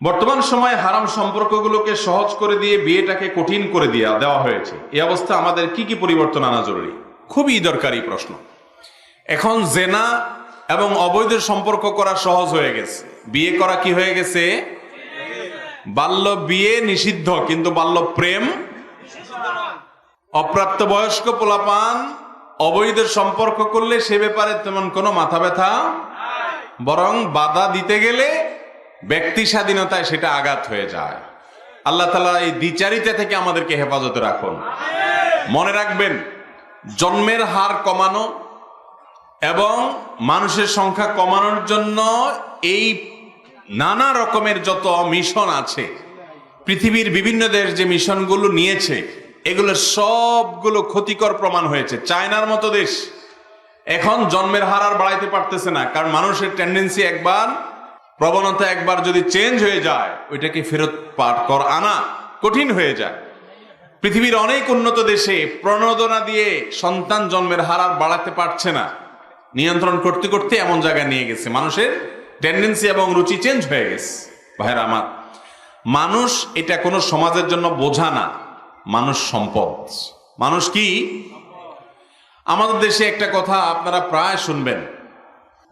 বর্তমান সময়ে হারাম সম্পর্কগুলোকে সহজ করে দিয়ে বিয়েটাকে কঠিন করে দেওয়া হয়েছে। এই অবস্থা আমাদের কি কি পরিবর্তন আনা জরুরি? খুবই দরকারি প্রশ্ন। এখন জেনা এবং অবৈধ সম্পর্ক করা সহজ হয়ে গেছে, বিয়ে করা কি হয়ে গেছে? বাল্য বিয়ে নিষিদ্ধ, কিন্তু বাল্য প্রেম। অপ্রাপ্ত বয়স্ক পোলাপান অবৈধ সম্পর্ক করলে সে ব্যাপারে তেমন কোনো মাথা ব্যথা, বরং বাধা দিতে গেলে ব্যক্তি স্বাধীনতায় সেটা আঘাত হয়ে যায়। আল্লাহ তাআলা এই দ্বিচারিতা থেকে আমাদেরকে হেফাজতে রাখুন। মনে রাখবেন, জন্মের হার কমানো এবং মানুষের সংখ্যা কমানোর জন্য এই নানা রকমের যত মিশন আছে, পৃথিবীর বিভিন্ন দেশ যে মিশনগুলো নিয়েছে, এগুলো সবগুলো ক্ষতিকর প্রমাণ হয়েছে। চায়নার মতো দেশ এখন জন্মের হার আর বাড়াইতে পারতেছে না, কারণ মানুষের টেন্ডেন্সি একবার, প্রবণতা একবার যদি চেঞ্জ হয়ে যায়, ওইটাকে ফেরত আনা কঠিন হয়ে যায়। পৃথিবীর অনেক উন্নত দেশে প্রণোদনা দিয়ে সন্তান জন্মের হার আর বাড়াতে পারছে না, নিয়ন্ত্রণ করতে করতে এমন জায়গায় নিয়ে গেছে, মানুষের টেন্ডেন্সি এবং রুচি চেঞ্জ হয়ে গেছে। ভাইরা আমার, মানুষ এটা কোনো সমাজের জন্য বোঝা না, মানুষ সম্পদ। মানুষ কি? আমাদের দেশে একটা কথা আপনারা প্রায় শুনবেন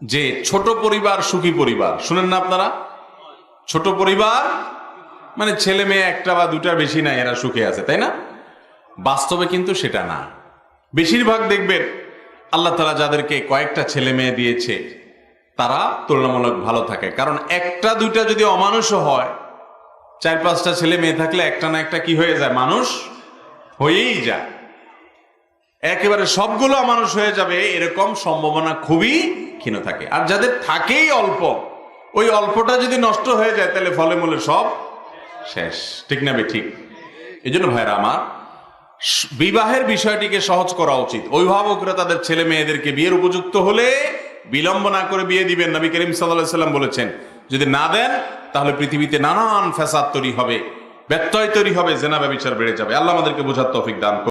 যে ছোট পরিবার সুখী পরিবার। শুনেন না আপনারা? ছোট পরিবার মানে ছেলে মেয়ে একটা বা দুটার বেশি না, এরা সুখে আছে, তাই না? বাস্তবে কিন্তু সেটা না। বেশিরভাগ দেখবেন আল্লাহ তাআলা যাদেরকে কয়েকটা ছেলে মেয়ে দিয়েছে তারা তুলনামূলক ভালো থাকে। কারণ একটা দুইটা যদি অমানুষও হয়, 4-5টা ছেলে মেয়ে থাকলে একটা না একটা কি হয়ে যায়? মানুষ হয়েই যায়। একেবারে সবগুলো অমানুষ হয়ে যাবে এরকম সম্ভাবনা খুবই ক্ষীণ থাকে। আর যাদের থাকেই অল্প, ওই অল্পটা যদি নষ্ট হয়ে যায় তাহলে ফলে মূলে সব শেষ। ঠিক না? ঠিক। এই জন্য ভাইরা আমার, বিবাহের বিষয়টিকে সহজ করা উচিত। অভিভাবকরা তাদের ছেলে মেয়েদেরকে বিয়ের উপযুক্ত হলে বিলম্ব না করে বিয়ে দিবেন। নবী করিম সাল্লাল্লাহু আলাইহি সাল্লাম বলেছেন, যদি না দেন তাহলে পৃথিবীতে নানান ফ্যাসাদ তৈরি হবে, ব্যত্যয় তৈরি হবে, জেনা ব্যভিচার বেড়ে যাবে। আল্লাহ আমাদেরকে বোঝার তৌফিক দান করুন।